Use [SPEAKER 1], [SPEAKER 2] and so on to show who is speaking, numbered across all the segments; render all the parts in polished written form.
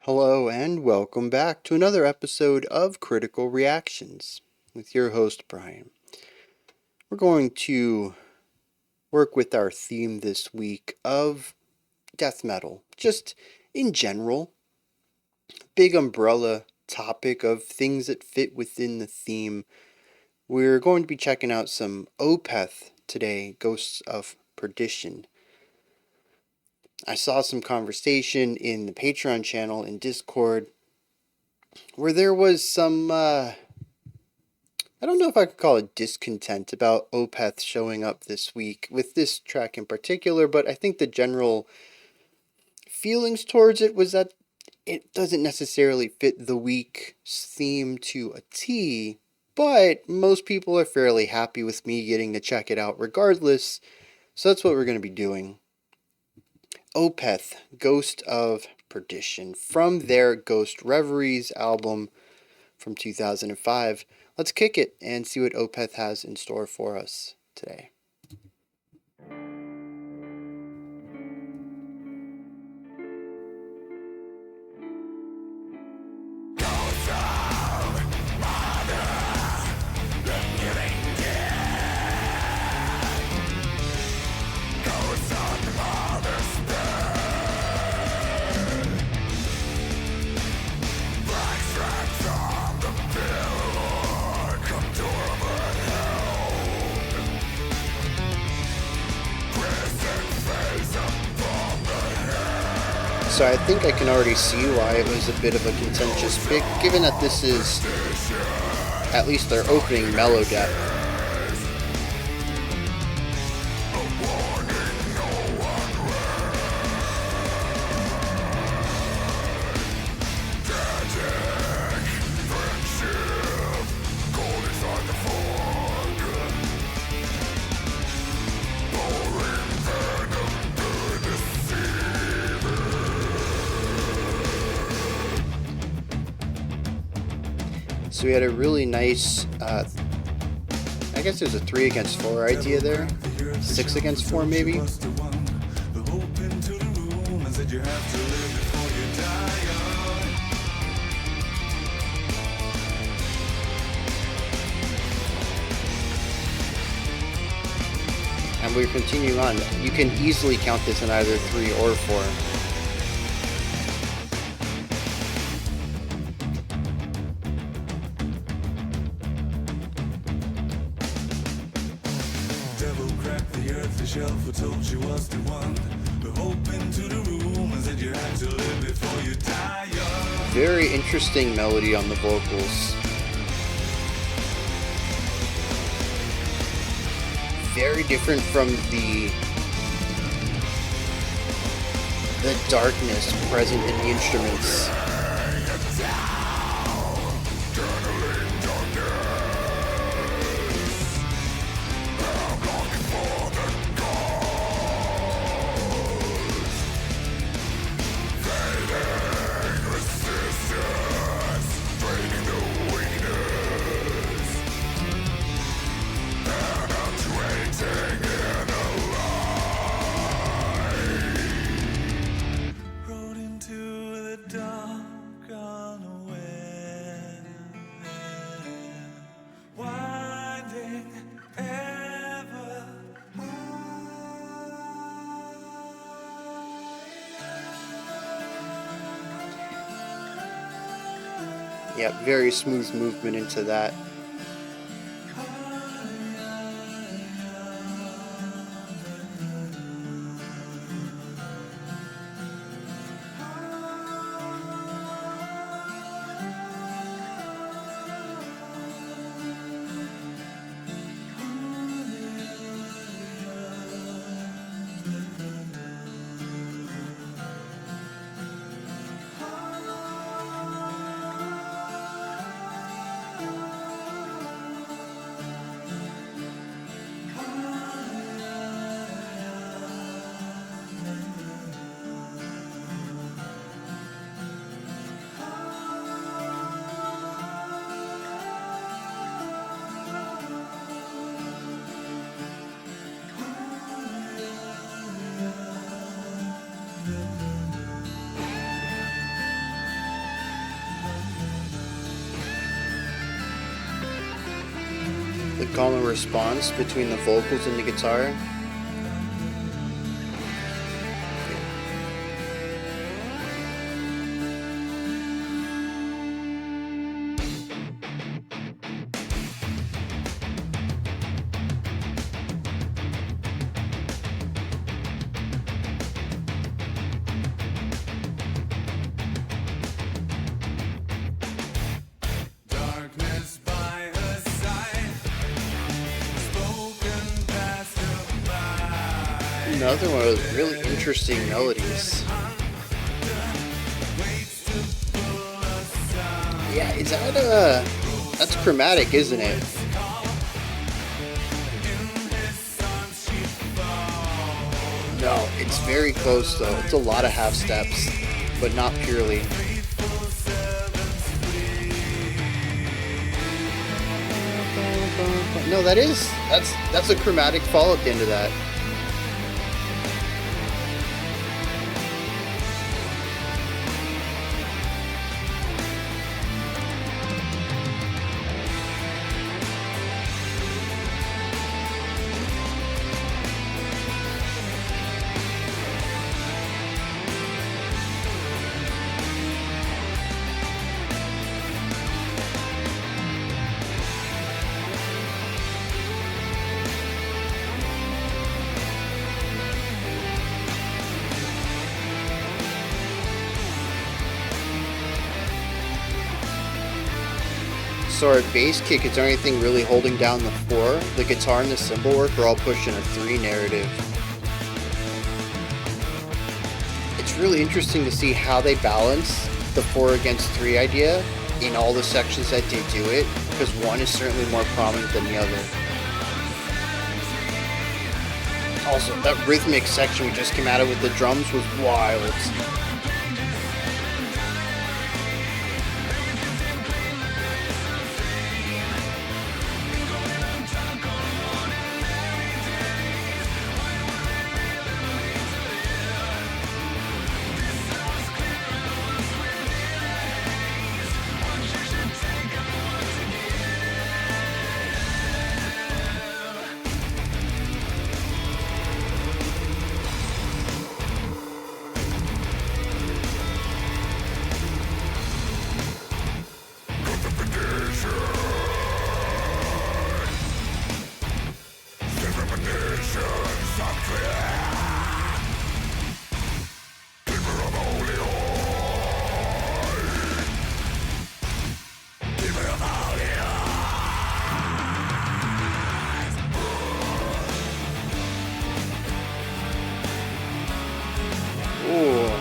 [SPEAKER 1] Hello and welcome back to another episode of Critical Reactions with your host Bryan. We're going to work with our theme this week of death metal, just in general, big umbrella topic of things that fit within the theme. We're going to be checking out some Opeth today, Ghosts of Perdition. I saw some conversation in the Patreon channel in Discord where there was some I don't know if I could call it discontent about Opeth showing up this week with this track in particular, but I think the general feelings towards it was that it doesn't necessarily fit the week's theme to a T, but most people are fairly happy with me getting to check it out regardless, so that's what we're going to be doing. Opeth, Ghost of Perdition, from their Ghost Reveries album from 2005. Let's kick it and see what Opeth has in store for us today. So I think I can already see why it was a bit of a contentious pick, given that this is at least their opening mellow death. So we had a really nice, I guess there's a 3 against 4 idea there. 6 against 4 maybe. And we're continuing on. You can easily count this in either 3 or 4.
[SPEAKER 2] Told you was the one. The hope into the room and said you had to live before you die young.
[SPEAKER 1] Very interesting melody on the vocals. Very different from the darkness present in the instruments. Yeah, very smooth movement into that. the call and response between the vocals and the guitar.
[SPEAKER 2] Darkness by her side, spoken past her by.
[SPEAKER 1] Another one of those really interesting melodies. Yeah, is that that's chromatic, isn't it? No, it's very close though. It's a lot of half steps, but not purely. No, that's a chromatic fall at the end of that. So our bass kick is the only thing really holding down the 4. The guitar and the cymbal work are all pushing a 3 narrative. It's really interesting to see how they balance the 4 against 3 idea in all the sections that they do it, because one is certainly more prominent than the other. Also, that rhythmic section we just came out of with the drums was wild. Ooh.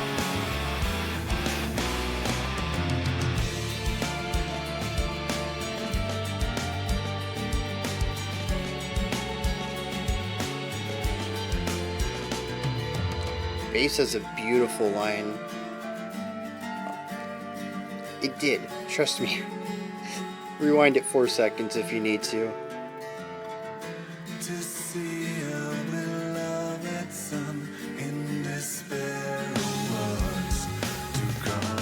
[SPEAKER 1] Bass has a beautiful line. It did, trust me. Rewind it 4 seconds if you need to.
[SPEAKER 2] To see a beloved son in despair of what's to come.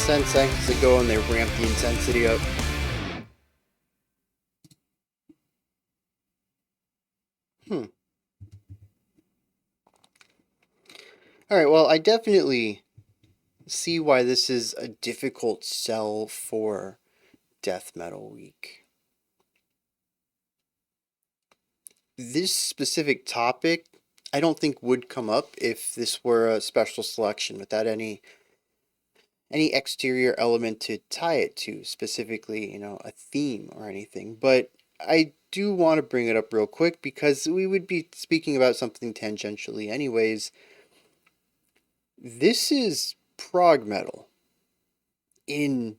[SPEAKER 1] last 10 seconds to go and they ramp the intensity up. Alright, well, I definitely see why this is a difficult sell for Death Metal Week. This specific topic, I don't think would come up if this were a special selection without any exterior element to tie it to, specifically, a theme or anything. But I do want to bring it up real quick because we would be speaking about something tangentially anyways. This is prog metal in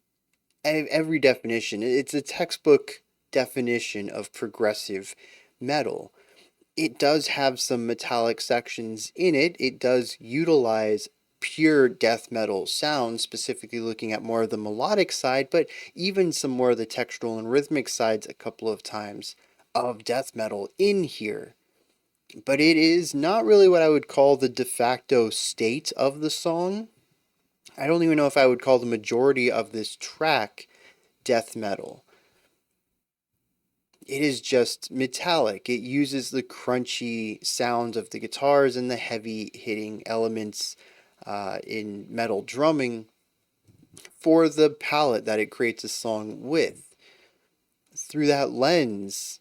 [SPEAKER 1] every definition. It's a textbook definition of progressive metal. It does have some metallic sections in it. It does utilize pure death metal sounds, specifically looking at more of the melodic side, but even some more of the textural and rhythmic sides a couple of times of death metal in here. But it is not really what I would call the de facto state of the song. I don't even know if I would call the majority of this track death metal. It is just metallic. It uses the crunchy sounds of the guitars and the heavy hitting elements in metal drumming for the palette that it creates a song with. Through that lens,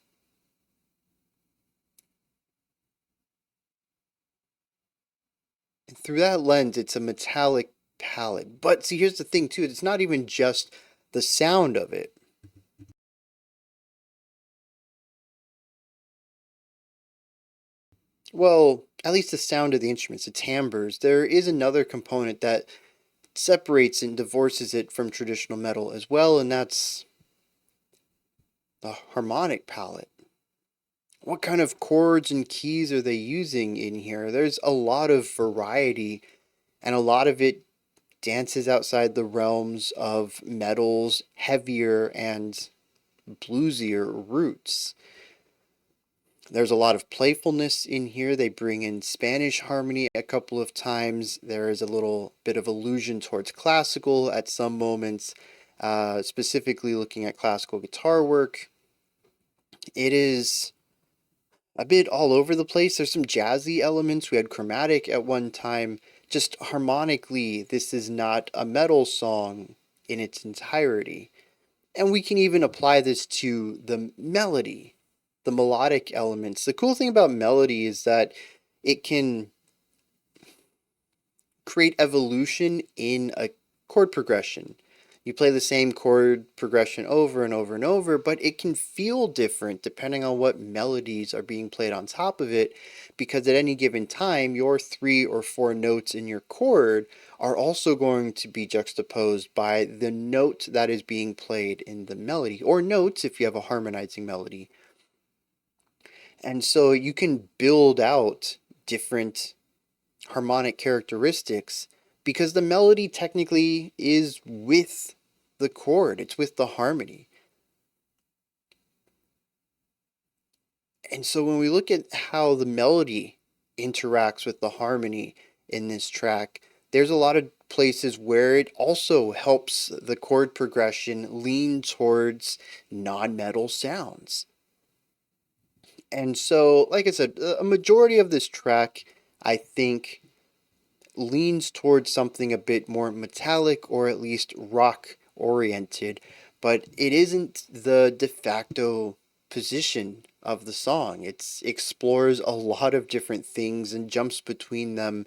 [SPEAKER 1] it's a metallic palette. But see, here's the thing too, it's not even just the sound of it. Well, at least the sound of the instruments, the timbres. There is another component that separates and divorces it from traditional metal as well, and that's the harmonic palette. What kind of chords and keys are they using in here? There's a lot of variety, and a lot of it dances outside the realms of metal's heavier and bluesier roots. There's a lot of playfulness in here. They bring in Spanish harmony a couple of times. There is a little bit of allusion towards classical at some moments, specifically looking at classical guitar work. It is a bit all over the place. There's some jazzy elements. We had chromatic at one time. Just harmonically, this is not a metal song in its entirety. And we can even apply this to the melody, the melodic elements. The cool thing about melody is that it can create evolution in a chord progression. You play the same chord progression over and over and over, but it can feel different depending on what melodies are being played on top of it, because at any given time, your 3 or 4 notes in your chord are also going to be juxtaposed by the note that is being played in the melody, or notes if you have a harmonizing melody. And so you can build out different harmonic characteristics because the melody technically is with the chord, it's with the harmony. And so when we look at how the melody interacts with the harmony in this track, there's a lot of places where it also helps the chord progression lean towards non-metal sounds. And so, like I said, a majority of this track, I think, leans towards something a bit more metallic or at least rock oriented, but it isn't the de facto position of the song. It explores a lot of different things and jumps between them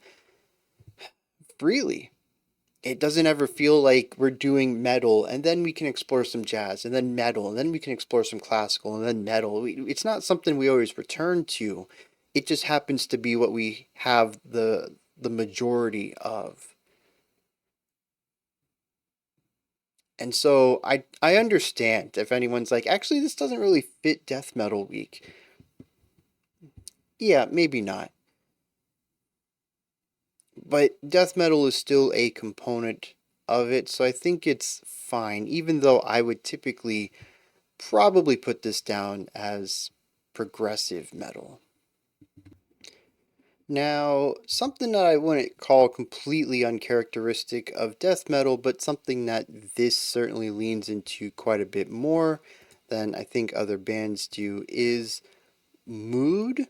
[SPEAKER 1] freely. It doesn't ever feel like we're doing metal and then we can explore some jazz and then metal and then we can explore some classical and then metal. It's not something we always return to. It just happens to be what we have the majority of. And so I understand if anyone's like, actually, this doesn't really fit Death Metal Week. Yeah, maybe not. But death metal is still a component of it, so I think it's fine, even though I would typically probably put this down as progressive metal. Now, something that I wouldn't call completely uncharacteristic of death metal, but something that this certainly leans into quite a bit more than I think other bands do is mood.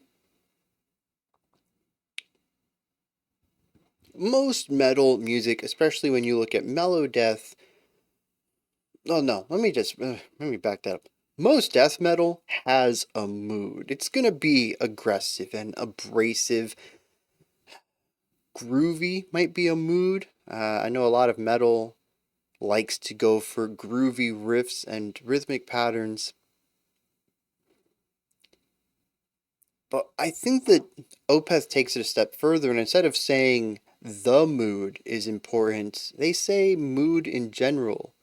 [SPEAKER 1] Most metal music, especially when you look at mellow death, oh no, let me back that up. Most death metal has a mood. It's gonna be aggressive and abrasive. Groovy might be a mood. I know a lot of metal likes to go for groovy riffs and rhythmic patterns, but I think that Opeth takes it a step further, and instead of saying the mood is important, they say mood in general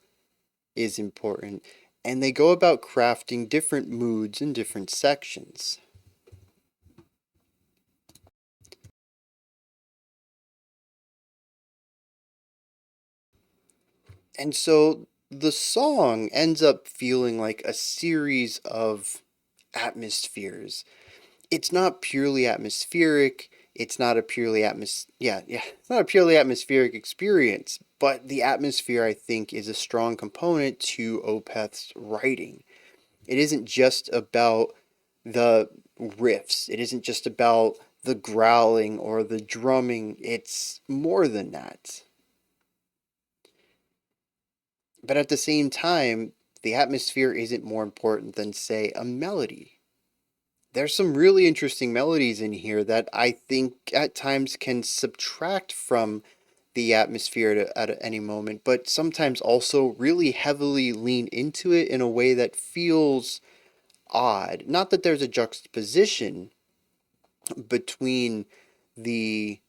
[SPEAKER 1] is important, and they go about crafting different moods in different sections. And so the song ends up feeling like a series of atmospheres. It's not purely atmospheric. It's not a purely it's not a purely atmospheric experience, but the atmosphere I think is a strong component to Opeth's writing. It isn't just about the riffs. It isn't just about the growling or the drumming. It's more than that. But at the same time, the atmosphere isn't more important than, say, a melody. There's some really interesting melodies in here that I think at times can subtract from the atmosphere at any moment, but sometimes also really heavily lean into it in a way that feels odd. Not that there's a juxtaposition between the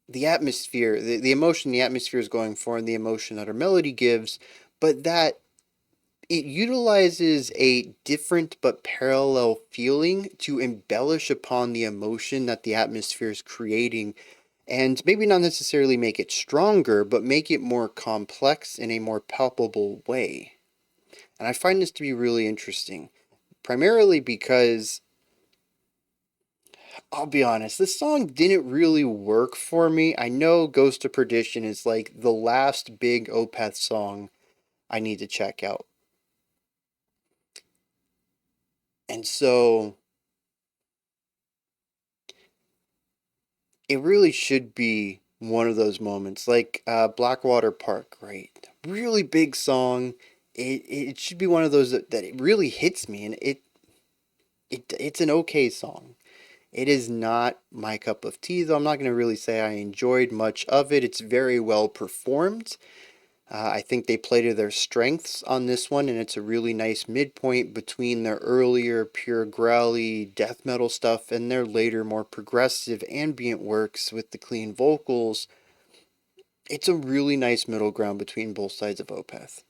[SPEAKER 1] the atmosphere, the emotion the atmosphere is going for and the emotion that our melody gives, but that it utilizes a different but parallel feeling to embellish upon the emotion that the atmosphere is creating, and maybe not necessarily make it stronger, but make it more complex in a more palpable way. And I find this to be really interesting, primarily because I'll be honest, this song didn't really work for me. I know Ghost of Perdition is like the last big Opeth song I need to check out. And so it really should be one of those moments, like Blackwater Park, right? Really big song. It should be one of those that it really hits me, and it's an okay song. It is not my cup of tea, though. I'm not going to really say I enjoyed much of it. It's very well performed. I think they play to their strengths on this one, and it's a really nice midpoint between their earlier pure growly death metal stuff and their later more progressive ambient works with the clean vocals. It's a really nice middle ground between both sides of Opeth.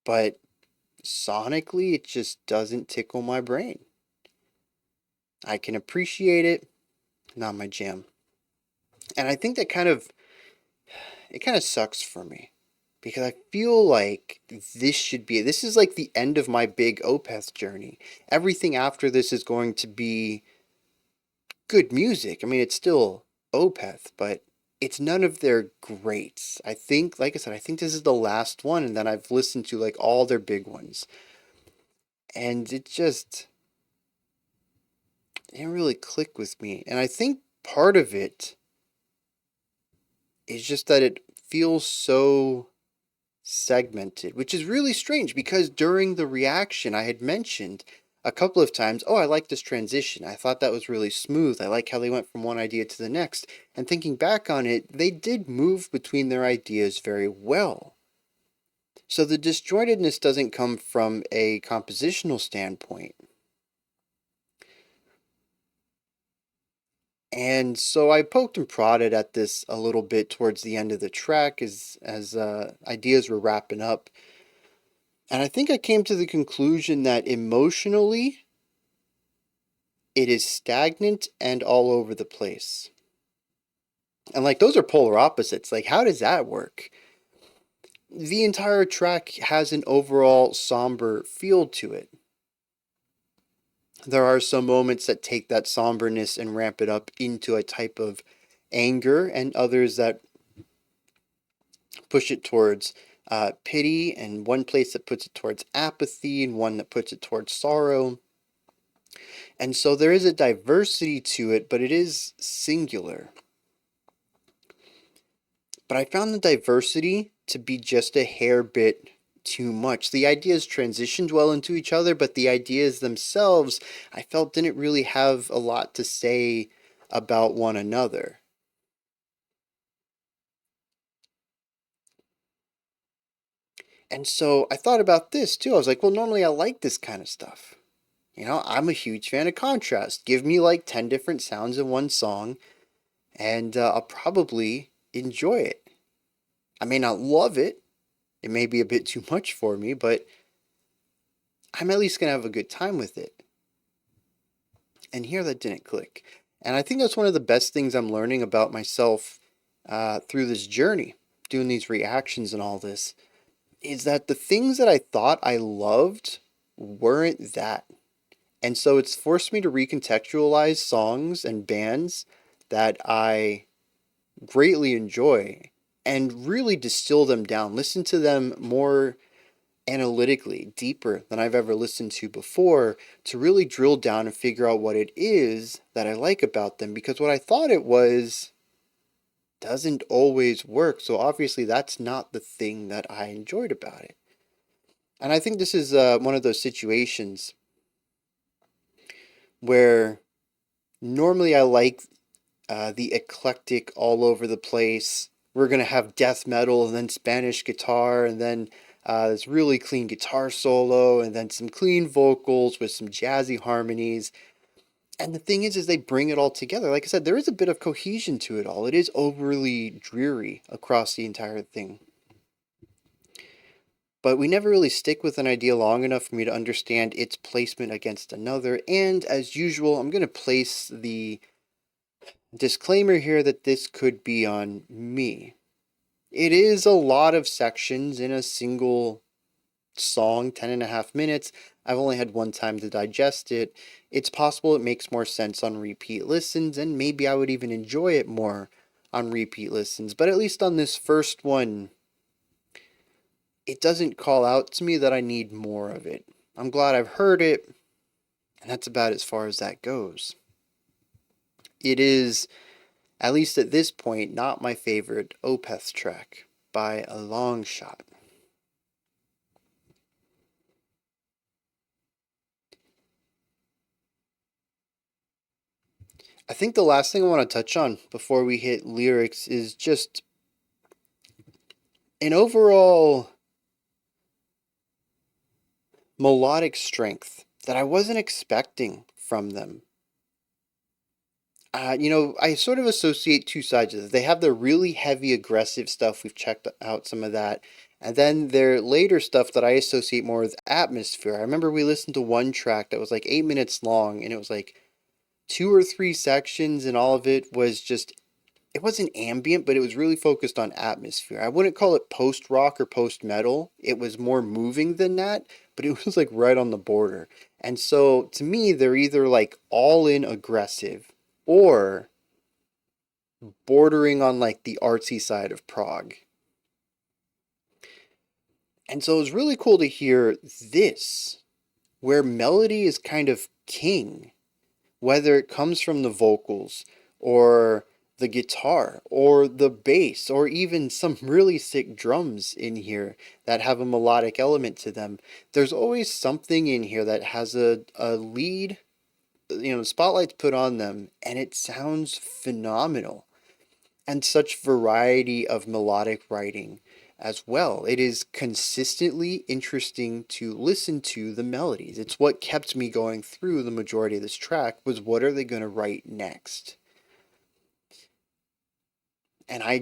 [SPEAKER 1] But sonically, it just doesn't tickle my brain. I can appreciate it, not my jam. And I think that kind of sucks for me because I feel like this is like the end of my big Opeth journey. Everything after this is going to be good music. I mean, it's still Opeth, but it's none of their greats. I think, like I said, I think this is the last one, and then I've listened to like all their big ones, and it didn't really click with me. And I think part of it is just that it feels so segmented, which is really strange because during the reaction I had mentioned a couple of times, oh, I like this transition. I thought that was really smooth. I like how they went from one idea to the next. And thinking back on it, they did move between their ideas very well. So the disjointedness doesn't come from a compositional standpoint. And so I poked and prodded at this a little bit towards the end of the track as ideas were wrapping up. And I think I came to the conclusion that emotionally, it is stagnant and all over the place. And like those are polar opposites. Like, how does that work? The entire track has an overall somber feel to it. There are some moments that take that somberness and ramp it up into a type of anger, and others that push it towards pity, and one place that puts it towards apathy, and one that puts it towards sorrow. And so there is a diversity to it, but it is singular. But I found the diversity to be just a hair bit too much. The ideas transitioned well into each other, but the ideas themselves, I felt, didn't really have a lot to say about one another. And so I thought about this too. I was like, well, normally I like this kind of stuff. I'm a huge fan of contrast. Give me like 10 different sounds in one song, and I'll probably enjoy it. I may not love it. It may be a bit too much for me, but I'm at least going to have a good time with it. And here that didn't click. And I think that's one of the best things I'm learning about myself through this journey, doing these reactions and all this, is that the things that I thought I loved weren't that. And so it's forced me to recontextualize songs and bands that I greatly enjoy and really distill them down, listen to them more analytically, deeper than I've ever listened to before, to really drill down and figure out what it is that I like about them. Because what I thought it was doesn't always work. So obviously, that's not the thing that I enjoyed about it. And I think this is one of those situations where normally I like the eclectic, all over the place. We're going to have death metal and then Spanish guitar and then this really clean guitar solo and then some clean vocals with some jazzy harmonies. And the thing is they bring it all together. Like I said, there is a bit of cohesion to it all. It is overly dreary across the entire thing. But we never really stick with an idea long enough for me to understand its placement against another. And as usual, I'm going to place the disclaimer here that this could be on me. It is a lot of sections in a single song, 10.5 minutes. I've only had one time to digest it. It's possible it makes more sense on repeat listens, and maybe I would even enjoy it more on repeat listens. But at least on this first one, it doesn't call out to me that I need more of it. I'm glad I've heard it, and that's about as far as that goes. It is, at least at this point, not my favorite Opeth track by a long shot. I think the last thing I want to touch on before we hit lyrics is just an overall melodic strength that I wasn't expecting from them. I sort of associate two sides of this. They have the really heavy, aggressive stuff. We've checked out some of that. And then their later stuff that I associate more with atmosphere. I remember we listened to one track that was like 8 minutes long, and it was like two or three sections, and all of it was just, it wasn't ambient, but it was really focused on atmosphere. I wouldn't call it post rock or post metal. It was more moving than that, but it was like right on the border. And so to me, they're either like all in aggressive or bordering on like the artsy side of prog. And so it was really cool to hear this, where melody is kind of king, whether it comes from the vocals or the guitar or the bass or even some really sick drums in here that have a melodic element to them. There's always something in here that has a lead, the spotlight's put on them, and it sounds phenomenal. And such variety of melodic writing as well. It is consistently interesting to listen to the melodies. It's what kept me going through the majority of this track, was what are they going to write next? And I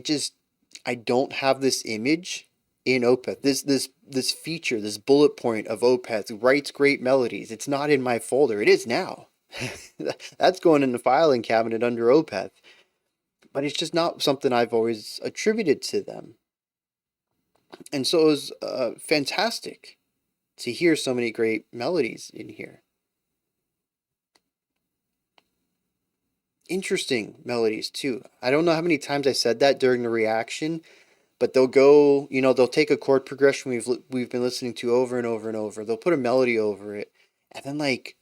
[SPEAKER 1] don't have this image in Opeth. This feature, this bullet point of Opeth writes great melodies. It's not in my folder. It is now. That's going in the filing cabinet under Opeth. But it's just not something I've always attributed to them. And so it was fantastic to hear so many great melodies in here. interesting melodies too. I don't know how many times I said that during the reaction, but they'll go, they'll take a chord progression we've been listening to over and over and over. They'll put a melody over it, and then like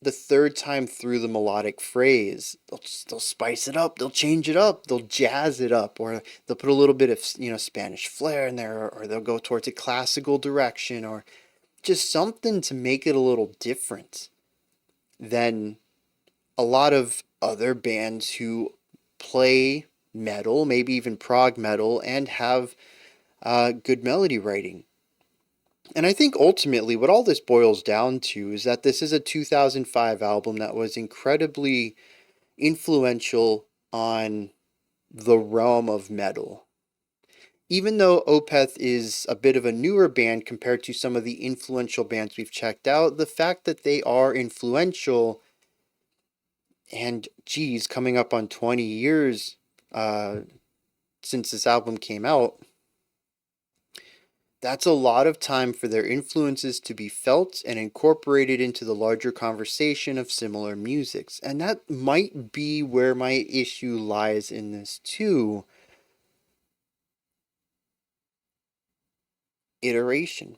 [SPEAKER 1] the third time through the melodic phrase, they'll spice it up, they'll change it up, they'll jazz it up, or they'll put a little bit of Spanish flair in there, or they'll go towards a classical direction, or just something to make it a little different than a lot of other bands who play metal, maybe even prog metal, and have good melody writing. And I think ultimately what all this boils down to is that this is a 2005 album that was incredibly influential on the realm of metal. Even though Opeth is a bit of a newer band compared to some of the influential bands we've checked out, the fact that they are influential and geez, coming up on 20 years since this album came out, that's a lot of time for their influences to be felt and incorporated into the larger conversation of similar musics. And that might be where my issue lies in this too. Iteration.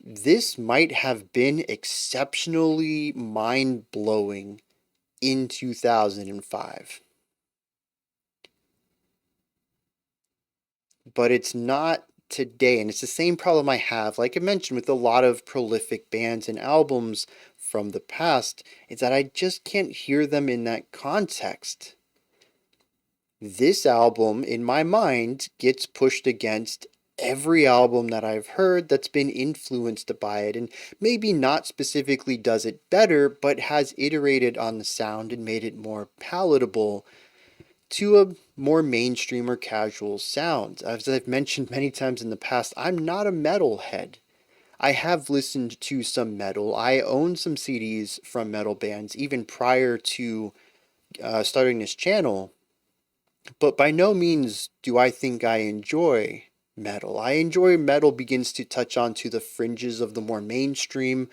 [SPEAKER 1] This might have been exceptionally mind-blowing in 2005. But it's not today, and it's the same problem I have, like I mentioned, with a lot of prolific bands and albums from the past, is that I just can't hear them in that context. This album, in my mind, gets pushed against every album that I've heard that's been influenced by it, and maybe not specifically does it better, but has iterated on the sound and made it more palatable to a more mainstream or casual sound. As I've mentioned many times in the past, I'm not a metalhead. I have listened to some metal. I own some CDs from metal bands even prior to starting this channel, but by no means do I think I enjoy metal. I enjoy metal begins to touch onto the fringes of the more mainstream,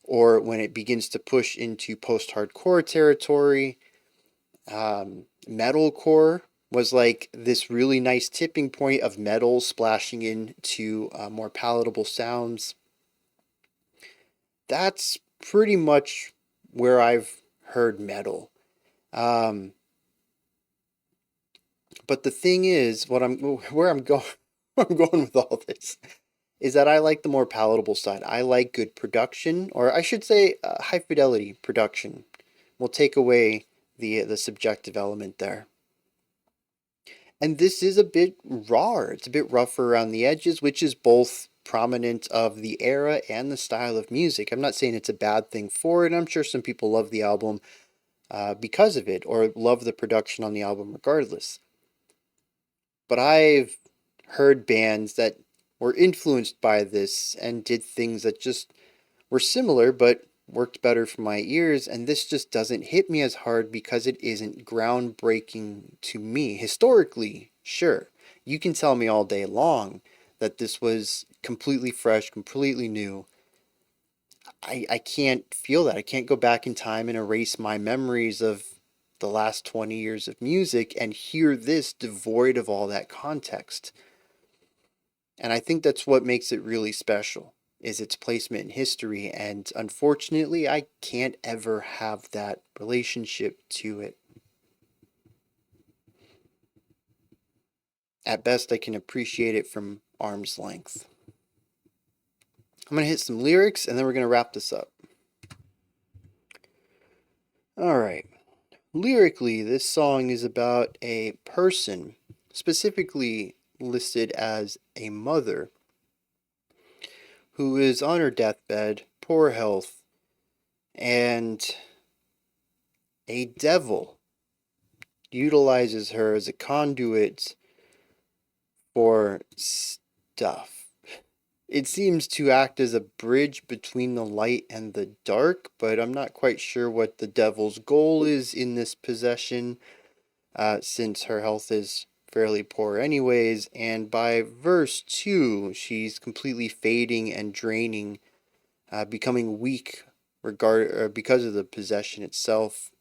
[SPEAKER 1] or when it begins to push into post-hardcore territory. Metalcore was like this really nice tipping point of metal splashing into more palatable sounds. That's pretty much where I've heard metal. But the thing is, where I'm going, where I'm going with all this is that I like the more palatable side. I like good production, or I should say, high fidelity production. We'll take away the subjective element there. And this is a bit raw. It's a bit rougher around the edges, which is both prominent of the era and the style of music. I'm not saying it's a bad thing for it. I'm sure some people love the album because of it, or love the production on the album regardless. But I've heard bands that were influenced by this and did things that just were similar but worked better for my ears, and this just doesn't hit me as hard because it isn't groundbreaking to me. Historically, sure, you can tell me all day long that this was completely fresh, completely new. I can't feel that. I can't go back in time and erase my memories of the last 20 years of music and hear this devoid of all that context. And I think that's what makes it really special, is its placement in history, and unfortunately I can't ever have that relationship to it. At best I can appreciate it from arm's length. I'm going to hit some lyrics and then we're going to wrap this up. Alright. Lyrically, this song is about a person, specifically listed as a mother, who is on her deathbed, poor health, and a devil utilizes her as a conduit for stuff. It seems to act as a bridge between the light and the dark, but I'm not quite sure what the devil's goal is in this possession, since her health is fairly poor anyways, and by verse 2, she's completely fading and draining, becoming weak because of the possession itself.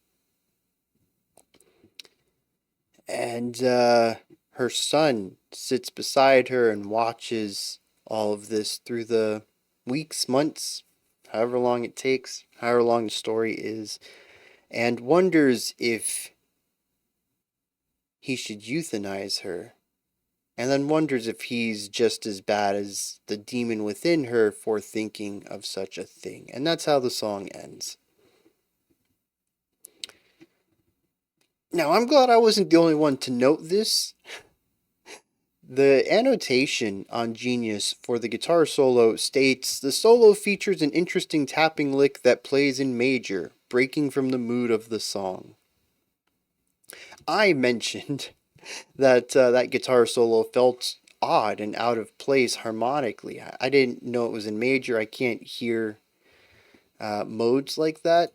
[SPEAKER 1] And her son sits beside her and watches all of this through the weeks, months, however long it takes, however long the story is, and wonders if he should euthanize her, and then wonders if he's just as bad as the demon within her for thinking of such a thing. And that's how the song ends. Now, I'm glad I wasn't the only one to note this. The annotation on Genius for the guitar solo states, "The solo features an interesting tapping lick that plays in major, breaking from the mood of the song." I mentioned that that guitar solo felt odd and out of place harmonically. I didn't know it was in major. I can't hear modes like that,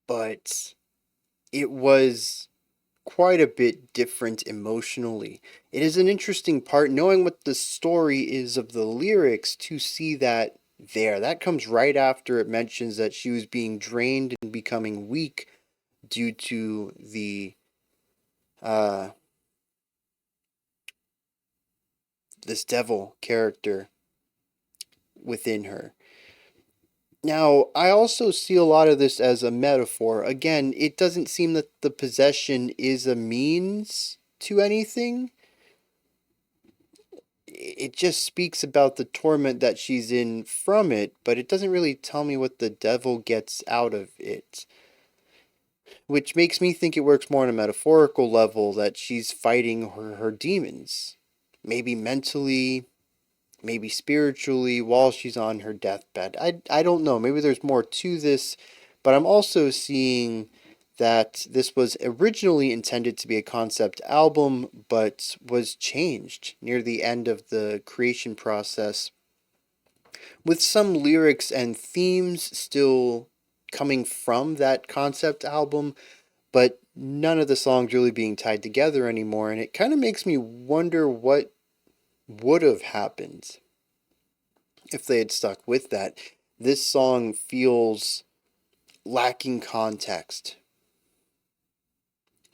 [SPEAKER 1] but it was quite a bit different emotionally. It is an interesting part, knowing what the story is of the lyrics, to see that there. That comes right after it mentions that she was being drained and becoming weak due to the uh, this devil character within her. Now, I also see a lot of this as a metaphor. Again, it doesn't seem that the possession is a means to anything. It just speaks about the torment that she's in from it, but it doesn't really tell me what the devil gets out of it. Which makes me think it works more on a metaphorical level, that she's fighting her demons. Maybe mentally, maybe spiritually, while she's on her deathbed. I don't know. Maybe there's more to this, but I'm also seeing that this was originally intended to be a concept album, but was changed near the end of the creation process, with some lyrics and themes still coming from that concept album, but none of the songs really being tied together anymore. And it kind of makes me wonder what would have happened if they had stuck with that. This song feels lacking context,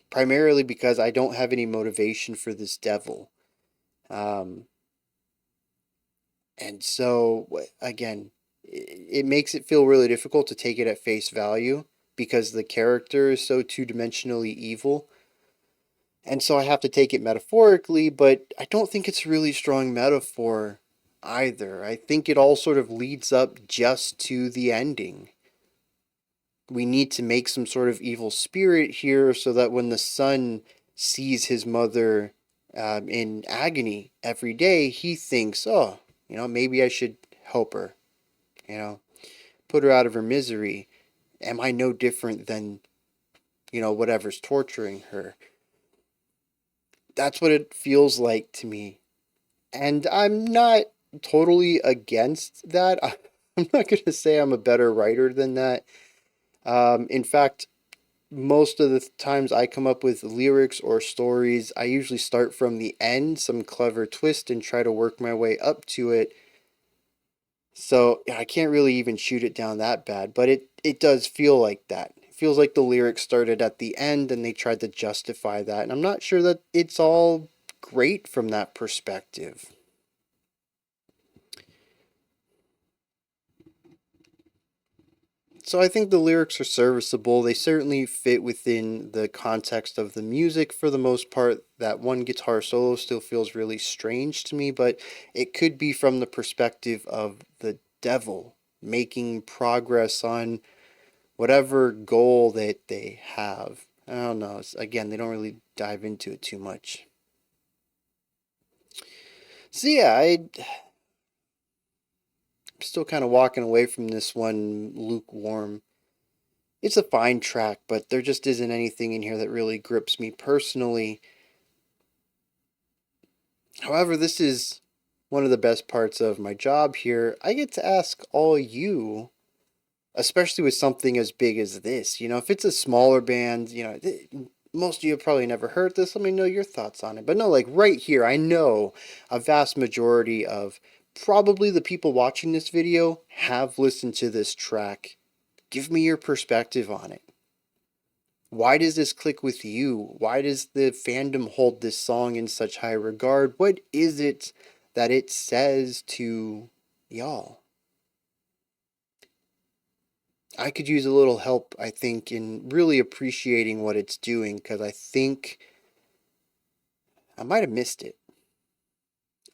[SPEAKER 1] primarily because I don't have any motivation for this devil. Um, and so, again, it makes it feel really difficult to take it at face value because the character is so two-dimensionally evil. And so I have to take it metaphorically, but I don't think it's a really strong metaphor either. I think it all sort of leads up just to the ending. We need to make some sort of evil spirit here so that when the son sees his mother in agony every day, he thinks, oh, maybe I should help her, put her out of her misery. Am I no different than, whatever's torturing her? That's what it feels like to me. And I'm not totally against that. I'm not going to say I'm a better writer than that. In fact, most of the times I come up with lyrics or stories, I usually start from the end, some clever twist, and try to work my way up to it. So I can't really even shoot it down that bad, but it does feel like that. It feels like the lyrics started at the end and they tried to justify that. And I'm not sure that it's all great from that perspective. So I think the lyrics are serviceable. They certainly fit within the context of the music for the most part. That one guitar solo still feels really strange to me, but it could be from the perspective of the devil making progress on whatever goal that they have. I don't know. Again, they don't really dive into it too much. So yeah, I'm still kind of walking away from this one lukewarm. It's a fine track, but there just isn't anything in here that really grips me personally. However, this is one of the best parts of my job here. I get to ask all you, especially with something as big as this. If it's a smaller band, most of you have probably never heard this. Let me know your thoughts on it. But no, like right here, I know a vast majority of probably the people watching this video have listened to this track. Give me your perspective on it. Why does this click with you? Why does the fandom hold this song in such high regard? What is it that it says to y'all? I could use a little help, I think, in really appreciating what it's doing, because I think I might have missed it.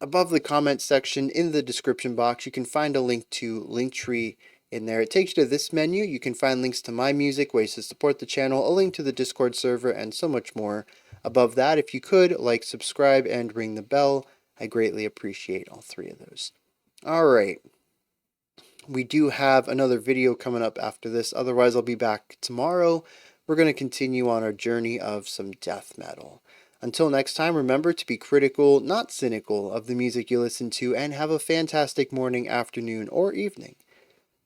[SPEAKER 1] Above the comment section in the description box, you can find a link to Linktree in there. It takes you to this menu. You can find links to my music, ways to support the channel, a link to the Discord server, and so much more. Above that, if you could, like, subscribe, and ring the bell. I greatly appreciate all three of those. Alright. We do have another video coming up after this. Otherwise, I'll be back tomorrow. We're going to continue on our journey of some death metal. Until next time, remember to be critical, not cynical, of the music you listen to, and have a fantastic morning, afternoon, or evening,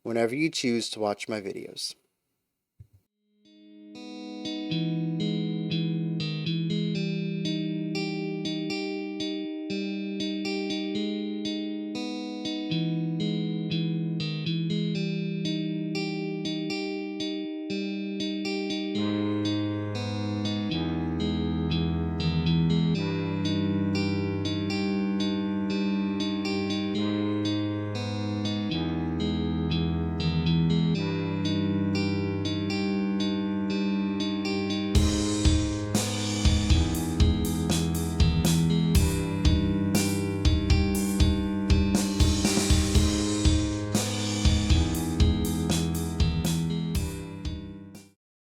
[SPEAKER 1] whenever you choose to watch my videos.